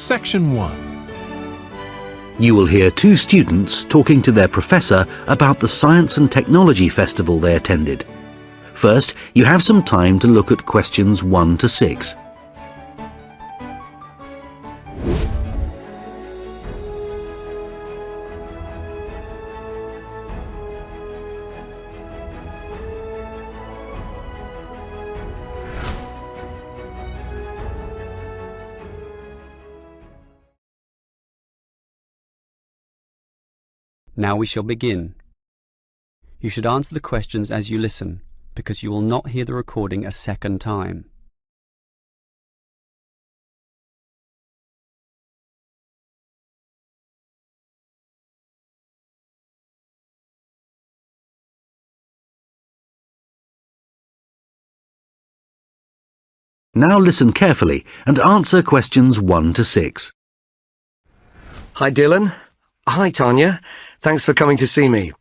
Section 1. You will hear two students talking to their professor about the Science and Technology Festival they attended. First, you have some time to look at questions 1 to 6. Now we shall begin. You should answer the questions as you listen, because you will not hear the recording a second time. Now listen carefully and answer questions 1 to 6. Hi, Dylan. Hi, Tanya. Thanks for coming to see me.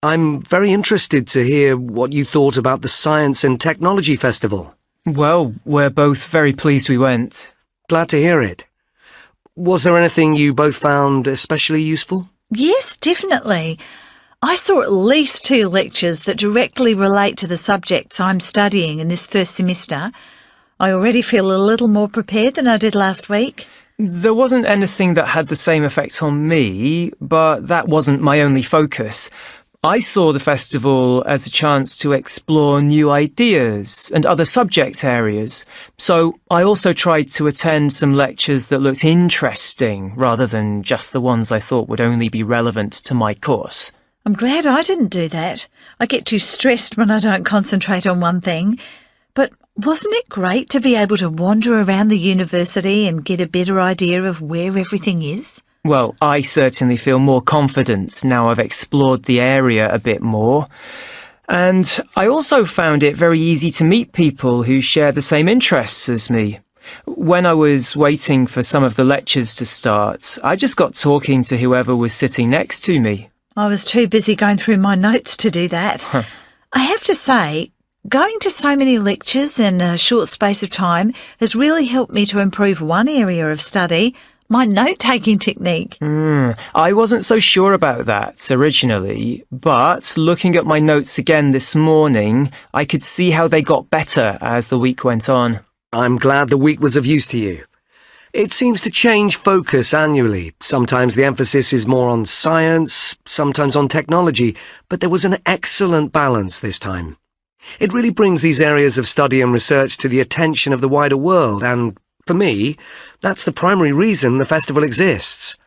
I'm very interested to hear what you thought about the Science and Technology Festival. Well, we're both very pleased we went. Glad to hear it. Was there anything you both found especially useful? Yes, definitely. I saw at least 2 lectures that directly relate to the subjects I'm studying in this first semester. I already feel a little more prepared than I did last week. There wasn't anything that had the same effect on me, but that wasn't my only focus. I saw the festival as a chance to explore new ideas and other subject areas, so I also tried to attend some lectures that looked interesting rather than just the ones I thought would only be relevant to my course. I'm glad I didn't do that. I get too stressed when I don't concentrate on one thing. But wasn't it great to be able to wander around the university and get a better idea of where everything is? Well, I certainly feel more confident now I've explored the area a bit more. And I also found it very easy to meet people who share the same interests as me. When I was waiting for some of the lectures to start, I just got talking to whoever was sitting next to me. I was too busy going through my notes to do that. I have to say, going to so many lectures in a short space of time has really helped me to improve one area of study, my note-taking technique. I wasn't so sure about that originally, but looking at my notes again this morning, I could see how they got better as the week went on. I'm glad the week was of use to you. It seems to change focus annually. Sometimes the emphasis is more on science, sometimes on technology, but there was an excellent balance this time. It really brings these areas of study and research to the attention of the wider world, and for me, that's the primary reason the festival exists.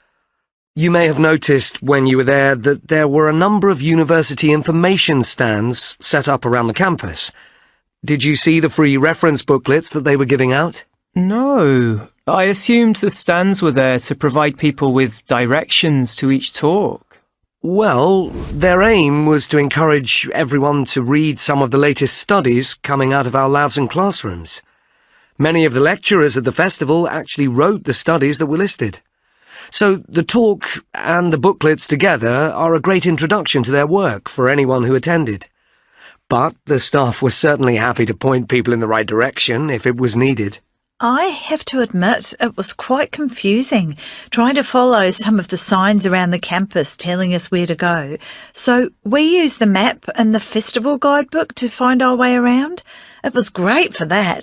You may have noticed when you were there that there were a number of university information stands set up around the campus. Did you see the free reference booklets that they were giving out? No, I assumed the stands were there to provide people with directions to each talk. Well, their aim was to encourage everyone to read some of the latest studies coming out of our labs and classrooms. Many of the lecturers at the festival actually wrote the studies that were listed. So the talk and the booklets together are a great introduction to their work for anyone who attended. But the staff were certainly happy to point people in the right direction if it was needed. I have to admit it was quite confusing trying to follow some of the signs around the campus telling us where to go. So we used the map and the festival guidebook to find our way around. It was great for that.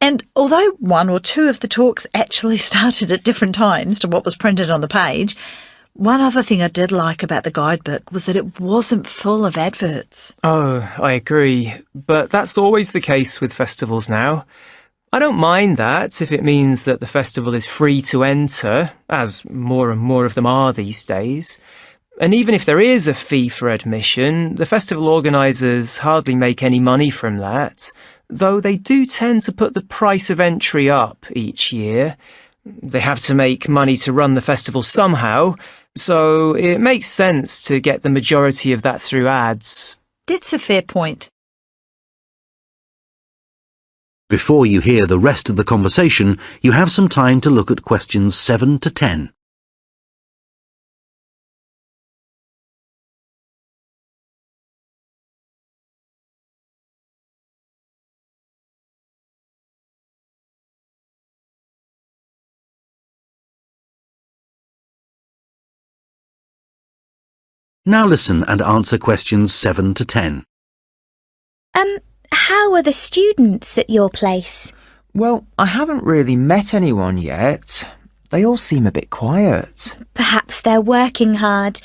And although 1 or 2 of the talks actually started at different times to what was printed on the page, one other thing I did like about the guidebook was that it wasn't full of adverts. Oh, I agree. But that's always the case with festivals now. I don't mind that if it means that the festival is free to enter, as more and more of them are these days. And even if there is a fee for admission, the festival organisers hardly make any money from that, though they do tend to put the price of entry up each year. They have to make money to run the festival somehow, so it makes sense to get the majority of that through ads. That's a fair point. Before you hear the rest of the conversation, you have some time to look at questions 7 to 10. Now listen and answer questions 7 to 10. How are the students at your place? Well, I haven't really met anyone yet. They all seem a bit quiet. Perhaps they're working hard.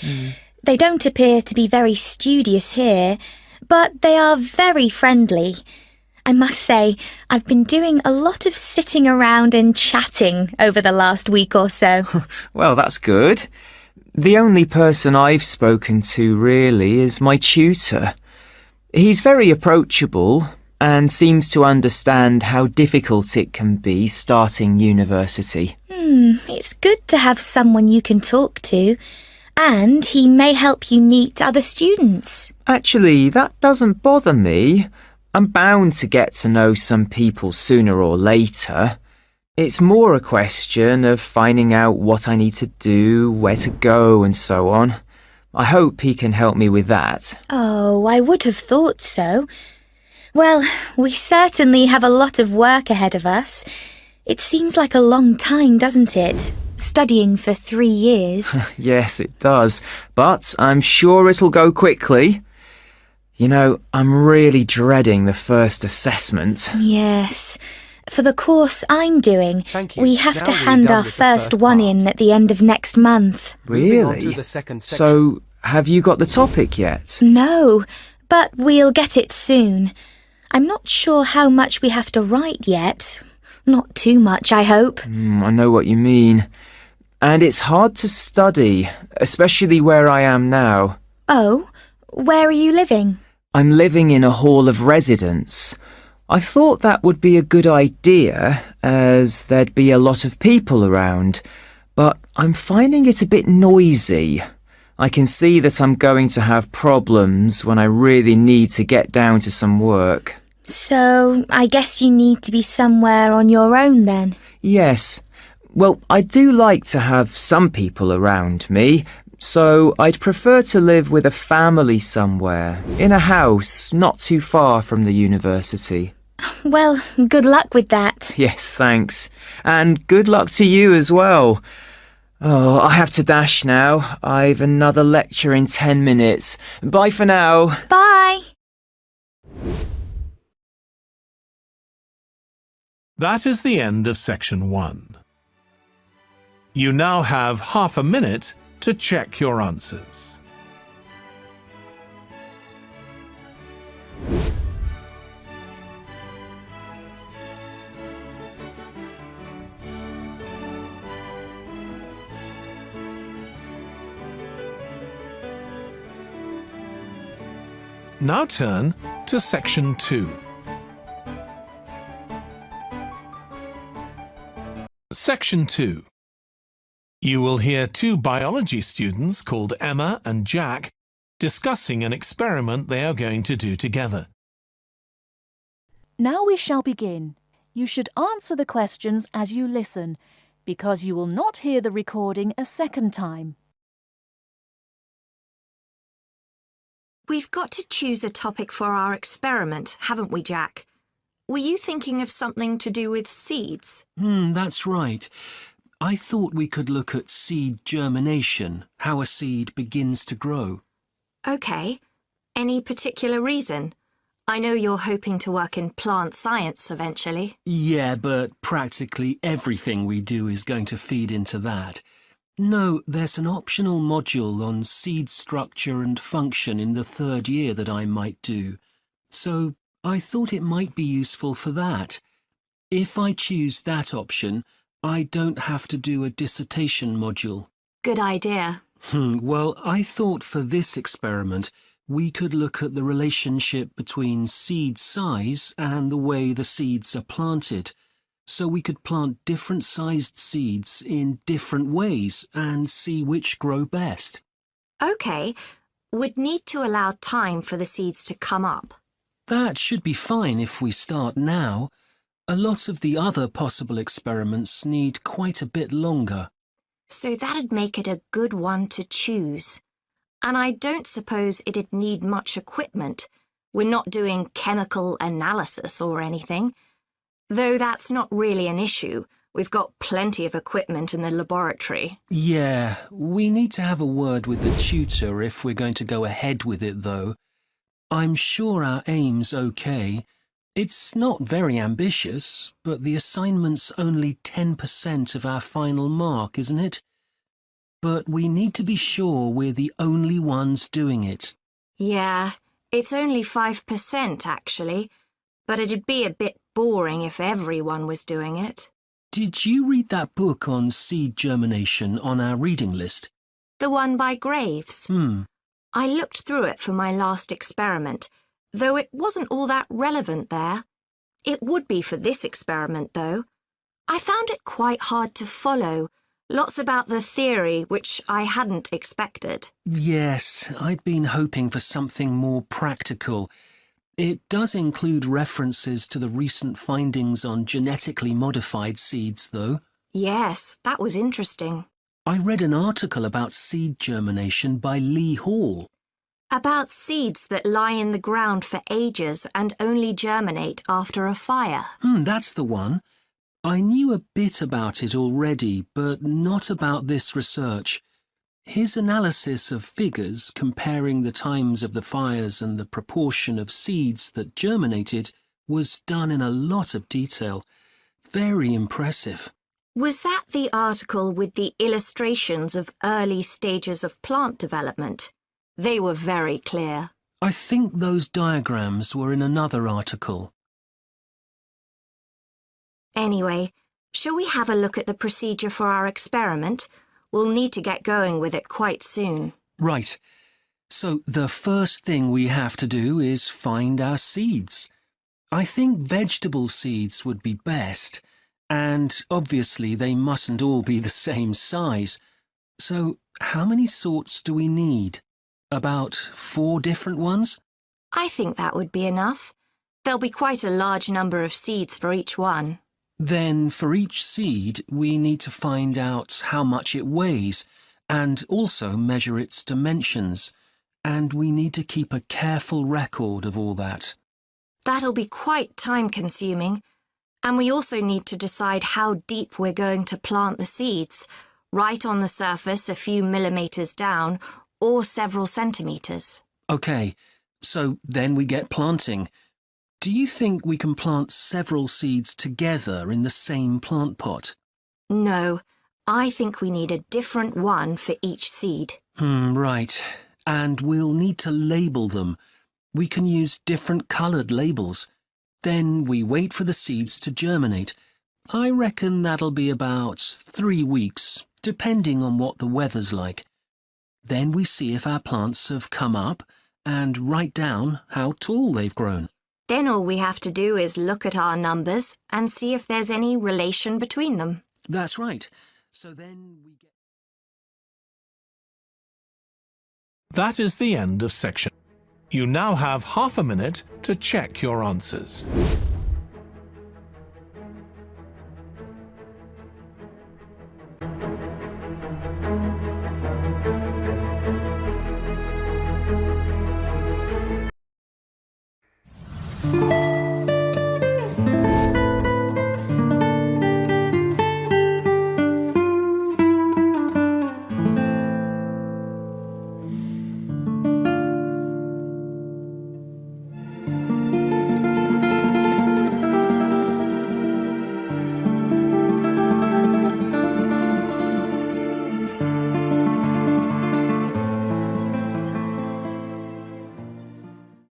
They don't appear to be very studious here, but they are very friendly. I must say, I've been doing a lot of sitting around and chatting over the last week or so. Well, that's good. The only person I've spoken to really is my tutor. He's very approachable and seems to understand how difficult it can be starting university. It's good to have someone you can talk to, and he may help you meet other students. Actually, that doesn't bother me. I'm bound to get to know some people sooner or later. It's more a question of finding out what I need to do, where to go, and so on. I hope he can help me with that. Oh, I would have thought so. Well, we certainly have a lot of work ahead of us. It seems like a long time, doesn't it? Studying for 3 years. Yes, it does. But I'm sure it'll go quickly. You know, I'm really dreading the first assessment. Yes. For the course I'm doing, Thank you. we have Now to we're hand done our with the first first one part. in at the end of next month. Moving on Really? to the second section. So, have you got the topic yet? No, but we'll get it soon. I'm not sure how much we have to write yet. Not too much, I hope. I know what you mean. And it's hard to study, especially where I am now. Oh, where are you living? I'm living in a hall of residence. I thought that would be a good idea, as there'd be a lot of people around, but I'm finding it a bit noisy. I can see that I'm going to have problems when I really need to get down to some work. So, I guess you need to be somewhere on your own then. Yes. Well, I do like to have some people around me, so I'd prefer to live with a family somewhere, in a house not too far from the university. Well, good luck with that. Yes, thanks. And good luck to you as well. Oh, I have to dash now. I've another lecture in 10 minutes. Bye for now. Bye. That is the end of section 1. You now have half a minute to check your answers. Now turn to section 2. Section 2. You will hear 2 biology students called Emma and Jack discussing an experiment they are going to do together. Now we shall begin. You should answer the questions as you listen, because you will not hear the recording a second time. We've got to choose a topic for our experiment, haven't we, Jack? Were you thinking of something to do with seeds? That's right. I thought we could look at seed germination, how a seed begins to grow. OK. Any particular reason? I know you're hoping to work in plant science eventually. Yeah, but practically everything we do is going to feed into that. No, there's an optional module on seed structure and function in the 3rd year that I might do. So I thought it might be useful for that. If I choose that option, I don't have to do a dissertation module. Good idea. Well, I thought for this experiment, we could look at the relationship between seed size and the way the seeds are planted. So we could plant different sized seeds in different ways and see which grow best. OK. We'd need to allow time for the seeds to come up. That should be fine if we start now. A lot of the other possible experiments need quite a bit longer. So that'd make it a good one to choose. And I don't suppose it'd need much equipment. We're not doing chemical analysis or anything. Though that's not really an issue. We've got plenty of equipment in the laboratory. Yeah, we need to have a word with the tutor if we're going to go ahead with it, though. I'm sure our aim's okay. It's not very ambitious, but the assignment's only 10% of our final mark, isn't it? But we need to be sure we're the only ones doing it. Yeah, it's only 5% actually, but it'd be a bit boring if everyone was doing it. Did you read that book on seed germination on our reading list? The one by Graves? I looked through it for my last experiment, though it wasn't all that relevant there. It would be for this experiment, though. I found it quite hard to follow. Lots about the theory, which I hadn't expected. Yes, I'd been hoping for something more practical. It does include references to the recent findings on genetically modified seeds, though. Yes, that was interesting. I read an article about seed germination by Lee Hall. About seeds that lie in the ground for ages and only germinate after a fire. That's the one. I knew a bit about it already, but not about this research. His analysis of figures comparing the times of the fires and the proportion of seeds that germinated was done in a lot of detail. Very impressive. Was that the article with the illustrations of early stages of plant development? They were very clear. I think those diagrams were in another article. Anyway, shall we have a look at the procedure for our experiment? We'll need to get going with it quite soon. Right. So the first thing we have to do is find our seeds. I think vegetable seeds would be best, and obviously they mustn't all be the same size. So how many sorts do we need? About 4 different ones? I think that would be enough. There'll be quite a large number of seeds for each one. Then for each seed, we need to find out how much it weighs and also measure its dimensions. And we need to keep a careful record of all that. That'll be quite time-consuming. And we also need to decide how deep we're going to plant the seeds, right on the surface a few millimetres down or several centimetres. OK, so then we get planting. Do you think we can plant several seeds together in the same plant pot? No, I think we need a different one for each seed. Right. And we'll need to label them. We can use different coloured labels. Then we wait for the seeds to germinate. I reckon that'll be about 3 weeks, depending on what the weather's like. Then we see if our plants have come up and write down how tall they've grown. Then all we have to do is look at our numbers and see if there's any relation between them. That's right. So then we get... That is the end of section. You now have half a minute to check your answers.